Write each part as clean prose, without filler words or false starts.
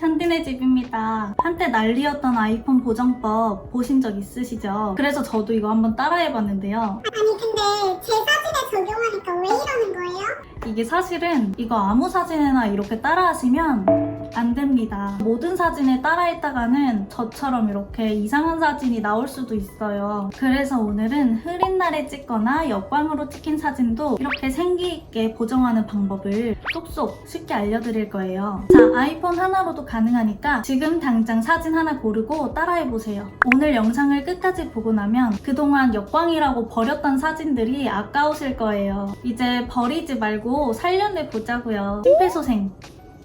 샨디네 집입니다. 한때 난리였던 아이폰 보정법 보신 적 있으시죠? 그래서 저도 이거 한번 따라해봤는데요. 아니 근데 제 사진에 적용하니까 왜 이러는 거예요? 이게 사실은 이거 아무 사진에나 이렇게 따라하시면 안 됩니다. 모든 사진에 따라했다가는 저처럼 이렇게 이상한 사진이 나올 수도 있어요. 그래서 오늘은 흐린 날에 찍거나 역광으로 찍힌 사진도 이렇게 생기 있게 보정하는 방법을 쏙쏙 쉽게 알려드릴 거예요. 자, 아이폰 하나로도 가능하니까 지금 당장 사진 하나 고르고 따라해보세요. 오늘 영상을 끝까지 보고 나면 그동안 역광이라고 버렸던 사진들이 아까우실 거예요. 이제 버리지 말고 살려내 보자고요. 심폐소생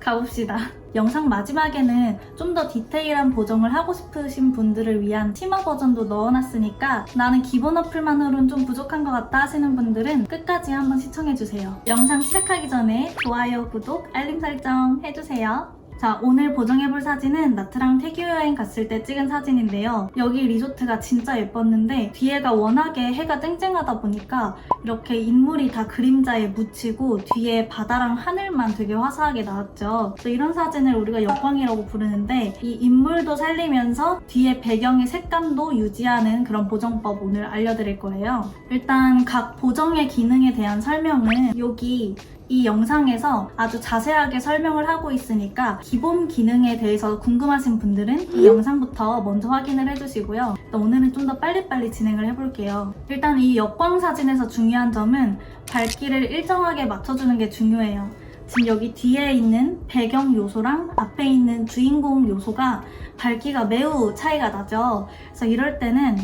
가봅시다. 영상 마지막에는 좀 더 디테일한 보정을 하고 싶으신 분들을 위한 치마 버전도 넣어놨으니까 나는 기본 어플만으로는 좀 부족한 것 같다 하시는 분들은 끝까지 한번 시청해주세요. 영상 시작하기 전에 좋아요, 구독, 알림 설정 해주세요. 자, 오늘 보정해볼 사진은 나트랑 태교 여행 갔을 때 찍은 사진인데요. 여기 리조트가 진짜 예뻤는데 뒤에가 워낙에 해가 쨍쨍하다 보니까 이렇게 인물이 다 그림자에 묻히고 뒤에 바다랑 하늘만 되게 화사하게 나왔죠. 이런 사진을 우리가 역광이라고 부르는데 이 인물도 살리면서 뒤에 배경의 색감도 유지하는 그런 보정법 오늘 알려드릴 거예요. 일단 각 보정의 기능에 대한 설명은 여기 이 영상에서 아주 자세하게 설명을 하고 있으니까 기본 기능에 대해서 궁금하신 분들은 이 영상부터 먼저 확인을 해주시고요. 오늘은 좀 더 빨리빨리 진행을 해볼게요. 일단 이 역광 사진에서 중요한 점은 밝기를 일정하게 맞춰주는 게 중요해요. 지금 여기 뒤에 있는 배경 요소랑 앞에 있는 주인공 요소가 밝기가 매우 차이가 나죠. 그래서 이럴 때는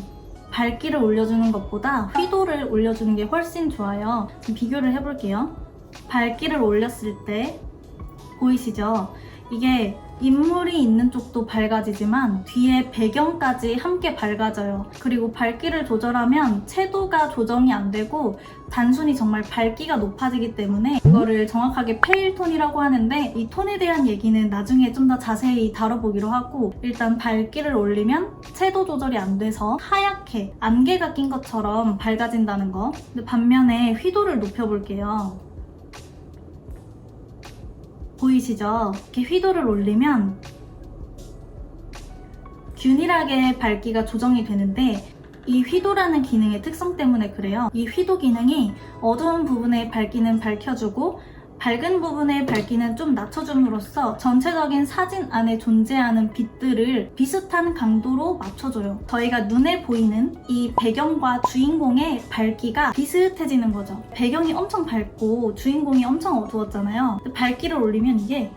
밝기를 올려주는 것보다 휘도를 올려주는 게 훨씬 좋아요. 지금 비교를 해볼게요. 밝기를 올렸을 때 보이시죠? 이게 인물이 있는 쪽도 밝아지지만 뒤에 배경까지 함께 밝아져요. 그리고 밝기를 조절하면 채도가 조정이 안 되고 단순히 정말 밝기가 높아지기 때문에 이거를 정확하게 페일 톤이라고 하는데 이 톤에 대한 얘기는 나중에 좀 더 자세히 다뤄보기로 하고 일단 밝기를 올리면 채도 조절이 안 돼서 하얗게 안개가 낀 것처럼 밝아진다는 거. 근데 반면에 휘도를 높여볼게요. 보이시죠? 이렇게 휘도를 올리면 균일하게 밝기가 조정이 되는데 이 휘도라는 기능의 특성 때문에 그래요. 이 휘도 기능이 어두운 부분의 밝기는 밝혀주고 밝은 부분의 밝기는 좀 낮춰줌으로써 전체적인 사진 안에 존재하는 빛들을 비슷한 강도로 맞춰줘요. 저희가 눈에 보이는 이 배경과 주인공의 밝기가 비슷해지는 거죠. 배경이 엄청 밝고 주인공이 엄청 어두웠잖아요. 밝기를 올리면 이게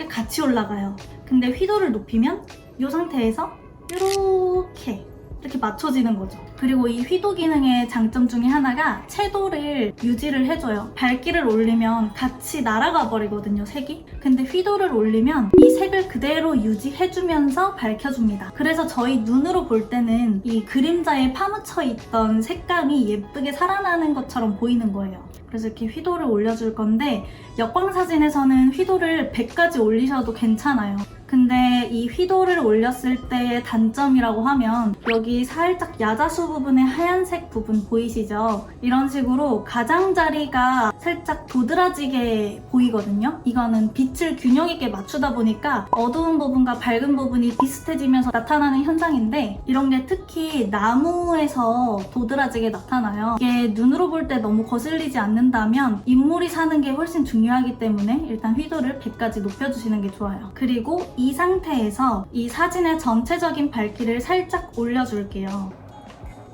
같이 올라가요. 근데 휘도를 높이면 이 상태에서 이렇게 맞춰지는 거죠. 그리고 이 휘도 기능의 장점 중에 하나가 채도를 유지를 해줘요. 밝기를 올리면 같이 날아가 버리거든요, 색이. 근데 휘도를 올리면 이 색을 그대로 유지해주면서 밝혀줍니다. 그래서 저희 눈으로 볼 때는 이 그림자에 파묻혀 있던 색감이 예쁘게 살아나는 것처럼 보이는 거예요. 그래서 이렇게 휘도를 올려줄 건데 역광 사진에서는 휘도를 100까지 올리셔도 괜찮아요. 근데 이 휘도를 올렸을 때의 단점이라고 하면 여기 살짝 야자수 부분의 하얀색 부분 보이시죠? 이런 식으로 가장자리가 살짝 도드라지게 보이거든요? 이거는 빛을 균형 있게 맞추다 보니까 어두운 부분과 밝은 부분이 비슷해지면서 나타나는 현상인데 이런 게 특히 나무에서 도드라지게 나타나요. 이게 눈으로 볼 때 너무 거슬리지 않는다면 인물이 사는 게 훨씬 중요하기 때문에 일단 휘도를 100까지 높여주시는 게 좋아요. 그리고 이 상태에서 이 사진의 전체적인 밝기를 살짝 올려줄게요.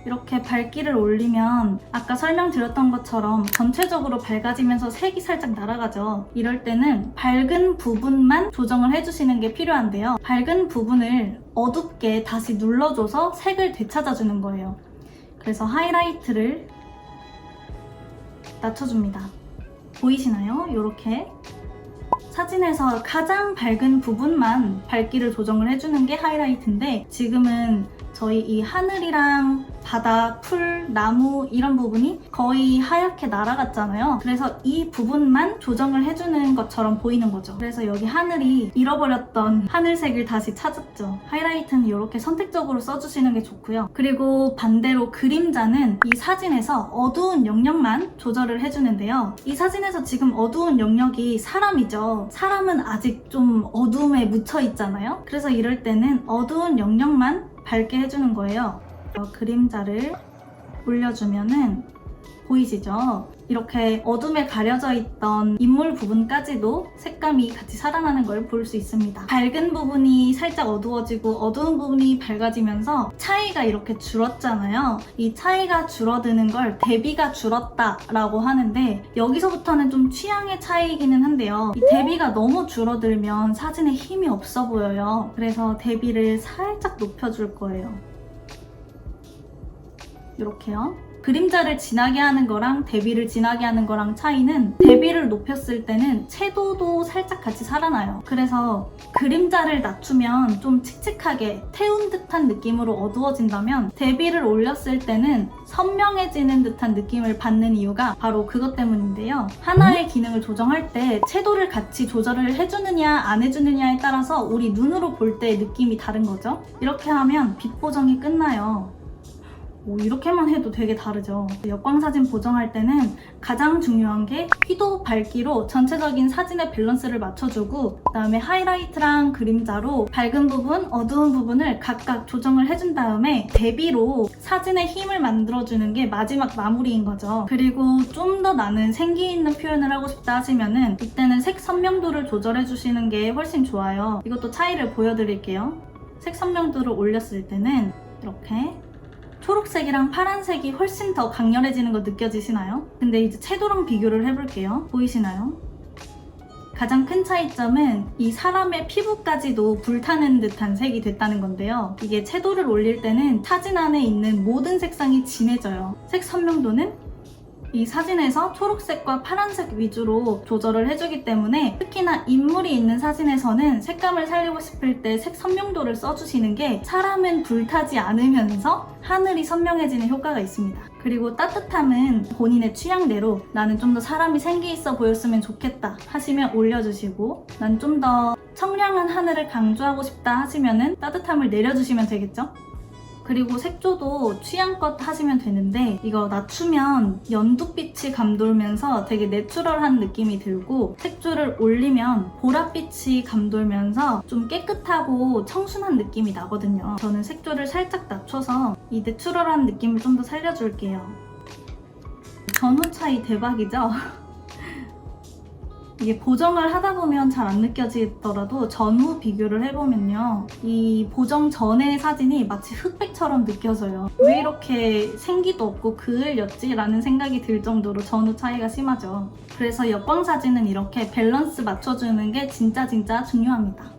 이렇게 밝기를 올리면 아까 설명드렸던 것처럼 전체적으로 밝아지면서 색이 살짝 날아가죠. 이럴 때는 밝은 부분만 조정을 해주시는 게 필요한데요. 밝은 부분을 어둡게 다시 눌러줘서 색을 되찾아주는 거예요. 그래서 하이라이트를 낮춰줍니다. 보이시나요? 이렇게 사진에서 가장 밝은 부분만 밝기를 조정을 해주는 게 하이라이트인데 지금은 저희 이 하늘이랑 바다, 풀, 나무 이런 부분이 거의 하얗게 날아갔잖아요. 그래서 이 부분만 조정을 해주는 것처럼 보이는 거죠. 그래서 여기 하늘이 잃어버렸던 하늘색을 다시 찾았죠. 하이라이트는 이렇게 선택적으로 써주시는 게 좋고요. 그리고 반대로 그림자는 이 사진에서 어두운 영역만 조절을 해주는데요. 이 사진에서 지금 어두운 영역이 사람이죠. 사람은 아직 좀 어두움에 묻혀 있잖아요. 그래서 이럴 때는 어두운 영역만 밝게 해주는 거예요. 그림자를 올려주면은 보이시죠? 이렇게 어둠에 가려져 있던 인물 부분까지도 색감이 같이 살아나는 걸 볼 수 있습니다. 밝은 부분이 살짝 어두워지고 어두운 부분이 밝아지면서 차이가 이렇게 줄었잖아요. 이 차이가 줄어드는 걸 대비가 줄었다라고 하는데 여기서부터는 좀 취향의 차이이기는 한데요. 이 대비가 너무 줄어들면 사진에 힘이 없어 보여요. 그래서 대비를 살짝 높여줄 거예요. 이렇게요. 그림자를 진하게 하는 거랑 대비를 진하게 하는 거랑 차이는 대비를 높였을 때는 채도도 살짝 같이 살아나요. 그래서 그림자를 낮추면 좀 칙칙하게 태운 듯한 느낌으로 어두워진다면 대비를 올렸을 때는 선명해지는 듯한 느낌을 받는 이유가 바로 그것 때문인데요. 하나의 기능을 조정할 때 채도를 같이 조절을 해주느냐 안 해주느냐에 따라서 우리 눈으로 볼 때의 느낌이 다른 거죠. 이렇게 하면 빛 보정이 끝나요. 이렇게만 해도 되게 다르죠. 역광사진 보정할 때는 가장 중요한 게 휘도 밝기로 전체적인 사진의 밸런스를 맞춰주고 그 다음에 하이라이트랑 그림자로 밝은 부분, 어두운 부분을 각각 조정을 해준 다음에 대비로 사진의 힘을 만들어주는 게 마지막 마무리인 거죠. 그리고 좀 더 나는 생기 있는 표현을 하고 싶다 하시면은 이때는 색 선명도를 조절해 주시는 게 훨씬 좋아요. 이것도 차이를 보여드릴게요. 색 선명도를 올렸을 때는 이렇게 초록색이랑 파란색이 훨씬 더 강렬해지는 거 느껴지시나요? 근데 이제 채도랑 비교를 해볼게요. 보이시나요? 가장 큰 차이점은 이 사람의 피부까지도 불타는 듯한 색이 됐다는 건데요. 이게 채도를 올릴 때는 사진 안에 있는 모든 색상이 진해져요. 색 선명도는 이 사진에서 초록색과 파란색 위주로 조절을 해주기 때문에 특히나 인물이 있는 사진에서는 색감을 살리고 싶을 때 색 선명도를 써주시는 게 사람은 불타지 않으면서 하늘이 선명해지는 효과가 있습니다. 그리고 따뜻함은 본인의 취향대로 나는 좀 더 사람이 생기 있어 보였으면 좋겠다 하시면 올려주시고 난 좀 더 청량한 하늘을 강조하고 싶다 하시면은 따뜻함을 내려주시면 되겠죠? 그리고 색조도 취향껏 하시면 되는데 이거 낮추면 연두빛이 감돌면서 되게 내추럴한 느낌이 들고 색조를 올리면 보랏빛이 감돌면서 좀 깨끗하고 청순한 느낌이 나거든요. 저는 색조를 살짝 낮춰서 이 내추럴한 느낌을 좀 더 살려줄게요. 전후 차이 대박이죠? 이게 보정을 하다 보면 잘 안 느껴지더라도 전후 비교를 해보면요. 이 보정 전의 사진이 마치 흑백처럼 느껴져요. 왜 이렇게 생기도 없고 그을렸지? 라는 생각이 들 정도로 전후 차이가 심하죠. 그래서 역광 사진은 이렇게 밸런스 맞춰주는 게 진짜 중요합니다.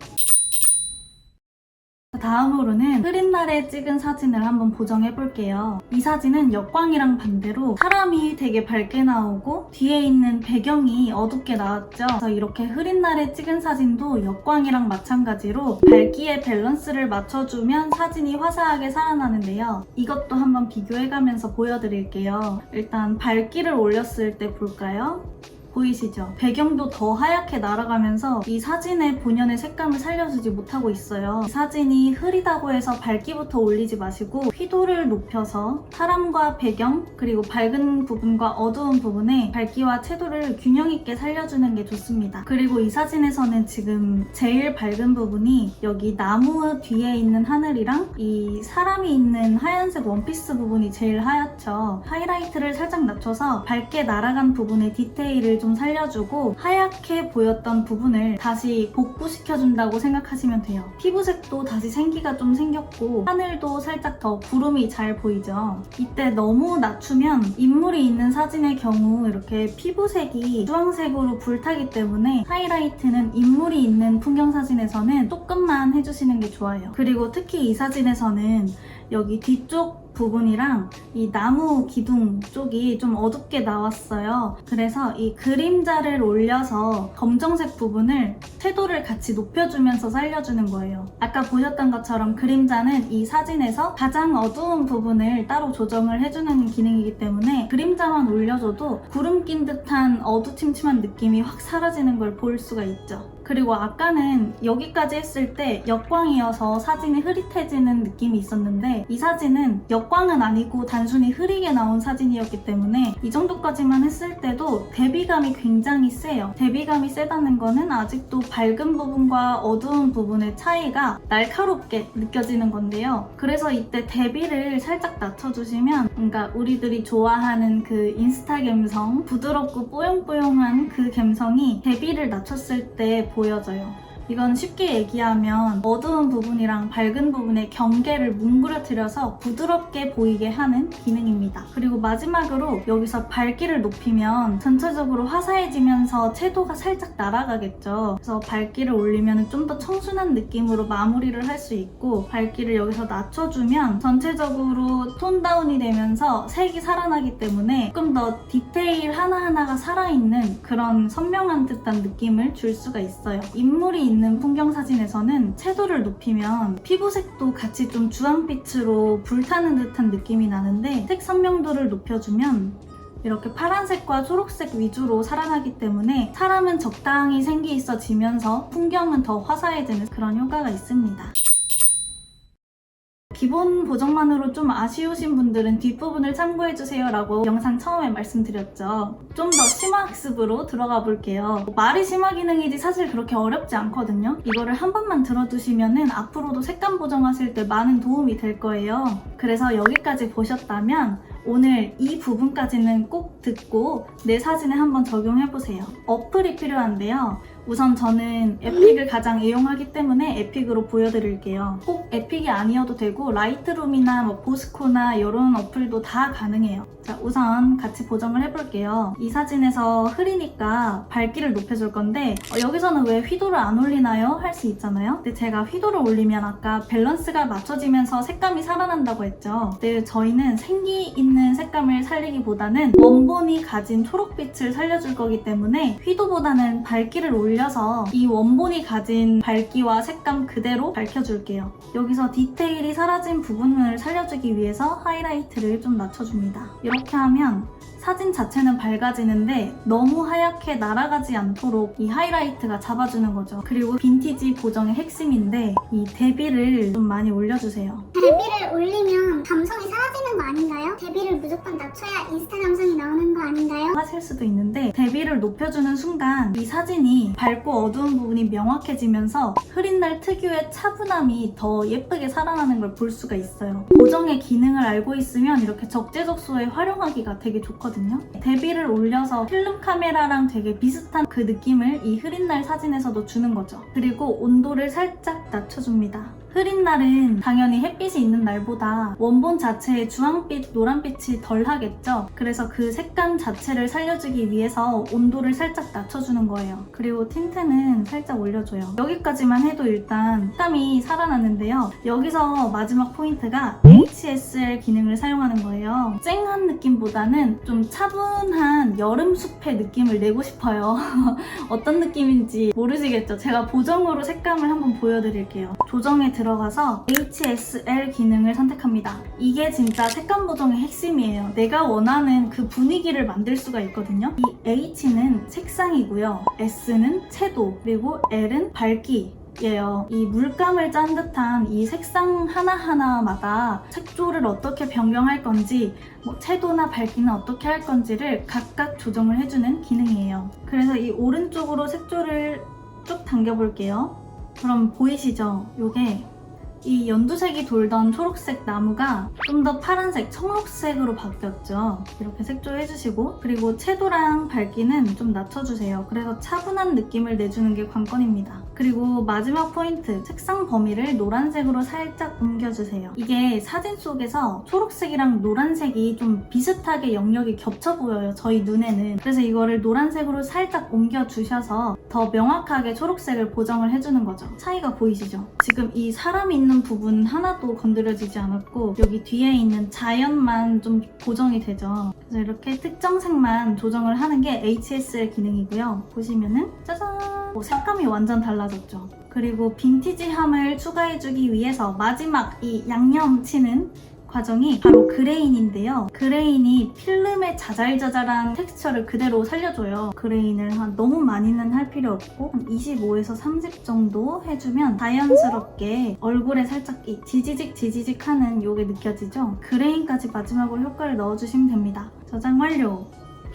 다음으로는 흐린 날에 찍은 사진을 한번 보정해 볼게요. 이 사진은 역광이랑 반대로 사람이 되게 밝게 나오고 뒤에 있는 배경이 어둡게 나왔죠. 그래서 이렇게 흐린 날에 찍은 사진도 역광이랑 마찬가지로 밝기의 밸런스를 맞춰주면 사진이 화사하게 살아나는데요. 이것도 한번 비교해가면서 보여드릴게요. 일단 밝기를 올렸을 때 볼까요? 보이시죠? 배경도 더 하얗게 날아가면서 이 사진의 본연의 색감을 살려주지 못하고 있어요. 이 사진이 흐리다고 해서 밝기부터 올리지 마시고 휘도를 높여서 사람과 배경 그리고 밝은 부분과 어두운 부분에 밝기와 채도를 균형 있게 살려주는 게 좋습니다. 그리고 이 사진에서는 지금 제일 밝은 부분이 여기 나무 뒤에 있는 하늘이랑 이 사람이 있는 하얀색 원피스 부분이 제일 하얗죠. 하이라이트를 살짝 낮춰서 밝게 날아간 부분의 디테일을 좀 살려주고 하얗게 보였던 부분을 다시 복구시켜준다고 생각하시면 돼요. 피부색도 다시 생기가 좀 생겼고 하늘도 살짝 더 구름이 잘 보이죠. 이때 너무 낮추면 인물이 있는 사진의 경우 이렇게 피부색이 주황색으로 불타기 때문에 하이라이트는 인물이 있는 풍경 사진에서는 조금만 해주시는 게 좋아요. 그리고 특히 이 사진에서는 여기 뒤쪽 부분이랑 이 나무 기둥 쪽이 좀 어둡게 나왔어요. 그래서 이 그림자를 올려서 검정색 부분을 채도를 같이 높여주면서 살려주는 거예요. 아까 보셨던 것처럼 그림자는 이 사진에서 가장 어두운 부분을 따로 조정을 해주는 기능이기 때문에 그림자만 올려줘도 구름 낀 듯한 어두침침한 느낌이 확 사라지는 걸 볼 수가 있죠. 그리고 아까는 여기까지 했을 때 역광이어서 사진이 흐릿해지는 느낌이 있었는데 이 사진은 역광은 아니고 단순히 흐리게 나온 사진이었기 때문에 이 정도까지만 했을 때도 대비감이 굉장히 세요. 대비감이 세다는 거는 아직도 밝은 부분과 어두운 부분의 차이가 날카롭게 느껴지는 건데요. 그래서 이때 대비를 살짝 낮춰주시면 그러니까 우리들이 좋아하는 그 인스타 감성, 부드럽고 뽀용뽀용한 그 감성이 대비를 낮췄을 때 보여져요. 이건 쉽게 얘기하면 어두운 부분이랑 밝은 부분의 경계를 뭉그러뜨려서 부드럽게 보이게 하는 기능입니다. 그리고 마지막으로 여기서 밝기를 높이면 전체적으로 화사해지면서 채도가 살짝 날아가겠죠. 그래서 밝기를 올리면 좀 더 청순한 느낌으로 마무리를 할 수 있고 밝기를 여기서 낮춰주면 전체적으로 톤 다운이 되면서 색이 살아나기 때문에 조금 더 디테일 하나하나가 살아있는 그런 선명한 듯한 느낌을 줄 수가 있어요. 인물이 있는 풍경 사진에서는 채도를 높이면 피부색도 같이 좀 주황빛으로 불타는 듯한 느낌이 나는데 색 선명도를 높여주면 이렇게 파란색과 초록색 위주로 살아나기 때문에 사람은 적당히 생기 있어지면서 풍경은 더 화사해지는 그런 효과가 있습니다. 기본 보정만으로 좀 아쉬우신 분들은 뒷부분을 참고해주세요 라고 영상 처음에 말씀드렸죠. 좀 더 심화학습으로 들어가 볼게요. 말이 심화 기능이지 사실 그렇게 어렵지 않거든요. 이거를 한 번만 들어두시면은 앞으로도 색감 보정하실 때 많은 도움이 될 거예요. 그래서 여기까지 보셨다면 오늘 이 부분까지는 꼭 듣고 내 사진에 한번 적용해보세요. 어플이 필요한데요. 우선 저는 에픽을 가장 이용하기 때문에 에픽으로 보여드릴게요. 꼭 에픽이 아니어도 되고 라이트룸이나 뭐 보스코나 이런 어플도 다 가능해요. 자, 우선 같이 보정을 해볼게요. 이 사진에서 흐리니까 밝기를 높여줄 건데 여기서는 왜 휘도를 안 올리나요? 할 수 있잖아요. 근데 제가 휘도를 올리면 아까 밸런스가 맞춰지면서 색감이 살아난다고 했죠. 근데 저희는 생기 있는 색감을 살리기보다는 원본이 가진 초록빛을 살려줄 거기 때문에 휘도보다는 밝기를 올려서 이 원본이 가진 밝기와 색감 그대로 밝혀줄게요. 여기서 디테일이 사라진 부분을 살려주기 위해서 하이라이트를 좀 낮춰줍니다. 이렇게 하면 사진 자체는 밝아지는데 너무 하얗게 날아가지 않도록 이 하이라이트가 잡아주는 거죠. 그리고 빈티지 보정의 핵심인데 이 대비를 좀 많이 올려주세요. 대비를 올리면 감성이 사라지는 거 아닌가요? 대비를 무조건 낮춰야 인스타 감성이 나오는 거 아닌가요? 하실 수도 있는데 대비를 높여주는 순간 이 사진이 밝고 어두운 부분이 명확해지면서 흐린 날 특유의 차분함이 더 예쁘게 살아나는 걸 볼 수가 있어요. 보정의 기능을 알고 있으면 이렇게 적재적소에 활용하기가 되게 좋거든요. 대비를 올려서 필름 카메라랑 되게 비슷한 그 느낌을 이 흐린 날 사진에서도 주는 거죠. 그리고 온도를 살짝 낮춰줍니다. 흐린 날은 당연히 햇빛이 있는 날보다 원본 자체의 주황빛, 노란빛이 덜 하겠죠. 그래서 그 색감 자체를 살려주기 위해서 온도를 살짝 낮춰주는 거예요. 그리고 틴트는 살짝 올려줘요. 여기까지만 해도 일단 색감이 살아났는데요. 여기서 마지막 포인트가 HSL 기능을 사용하는 거예요. 쨍한 느낌보다는 좀 차분한 여름 숲의 느낌을 내고 싶어요. 어떤 느낌인지 모르시겠죠? 제가 보정으로 색감을 한번 보여드릴게요. 조정에 들어가서 HSL 기능을 선택합니다. 이게 진짜 색감 보정의 핵심이에요. 내가 원하는 그 분위기를 만들 수가 있거든요. 이 H는 색상이고요. S는 채도, 그리고 L은 밝기. 예요. 이 물감을 짠 듯한 이 색상 하나하나마다 색조를 어떻게 변경할 건지 뭐 채도나 밝기는 어떻게 할 건지를 각각 조정을 해주는 기능이에요. 그래서 이 오른쪽으로 색조를 쭉 당겨볼게요. 그럼 보이시죠? 요게 이 연두색이 돌던 초록색 나무가 좀 더 파란색, 청록색으로 바뀌었죠. 이렇게 색조해주시고 그리고 채도랑 밝기는 좀 낮춰주세요. 그래서 차분한 느낌을 내주는 게 관건입니다. 그리고 마지막 포인트, 색상 범위를 노란색으로 살짝 옮겨주세요. 이게 사진 속에서 초록색이랑 노란색이 좀 비슷하게 영역이 겹쳐 보여요, 저희 눈에는. 그래서 이거를 노란색으로 살짝 옮겨주셔서 더 명확하게 초록색을 보정을 해주는 거죠. 차이가 보이시죠? 지금 이 사람 있는 있는 부분 하나도 건드려지지 않았고 여기 뒤에 있는 자연만 좀 보정이 되죠. 그래서 이렇게 특정 색만 조정을 하는 게 HSL 기능이고요. 보시면은 짜잔! 색감이 완전 달라졌죠. 그리고 빈티지함을 추가해주기 위해서 마지막 이 양념 치는 과정이 바로 그레인인데요. 그레인이 필름의 자잘자잘한 텍스처를 그대로 살려줘요. 그레인을 너무 많이는 할 필요 없고 한 25에서 30 정도 해주면 자연스럽게 얼굴에 살짝 이 지지직 하는 요게 느껴지죠? 그레인까지 마지막으로 효과를 넣어주시면 됩니다. 저장 완료!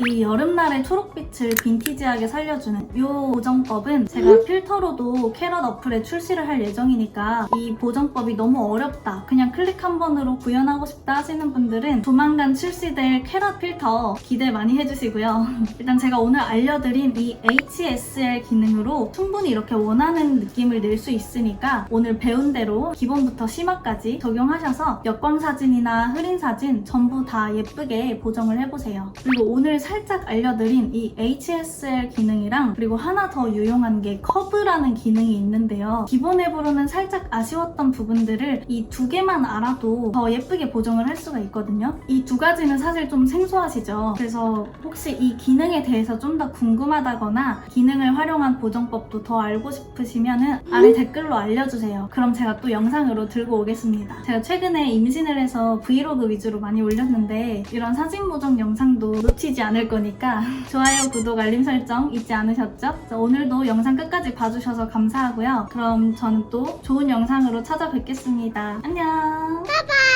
이 여름날의 초록빛을 빈티지하게 살려주는 이 보정법은 제가 필터로도 캐럿 어플에 출시를 할 예정이니까 이 보정법이 너무 어렵다, 그냥 클릭 한 번으로 구현하고 싶다 하시는 분들은 조만간 출시될 캐럿 필터 기대 많이 해주시고요. 일단 제가 오늘 알려드린 이 HSL 기능으로 충분히 이렇게 원하는 느낌을 낼 수 있으니까 오늘 배운 대로 기본부터 심화까지 적용하셔서 역광 사진이나 흐린 사진 전부 다 예쁘게 보정을 해보세요. 그리고 오늘 살짝 알려드린 이 HSL 기능이랑 그리고 하나 더 유용한 게 커브라는 기능이 있는데요. 기본 앱으로는 살짝 아쉬웠던 부분들을 이 두 개만 알아도 더 예쁘게 보정을 할 수가 있거든요. 이 두 가지는 사실 좀 생소하시죠? 그래서 혹시 이 기능에 대해서 좀 더 궁금하다거나 기능을 활용한 보정법도 더 알고 싶으시면 아래 댓글로 알려주세요. 그럼 제가 또 영상으로 들고 오겠습니다. 제가 최근에 임신을 해서 브이로그 위주로 많이 올렸는데 이런 사진 보정 영상도 놓치지 않을 거니까 좋아요, 구독, 알림 설정 잊지 않으셨죠? 오늘도 영상 끝까지 봐주셔서 감사하고요. 그럼 저는 또 좋은 영상으로 찾아뵙겠습니다. 안녕! 빠이빠이.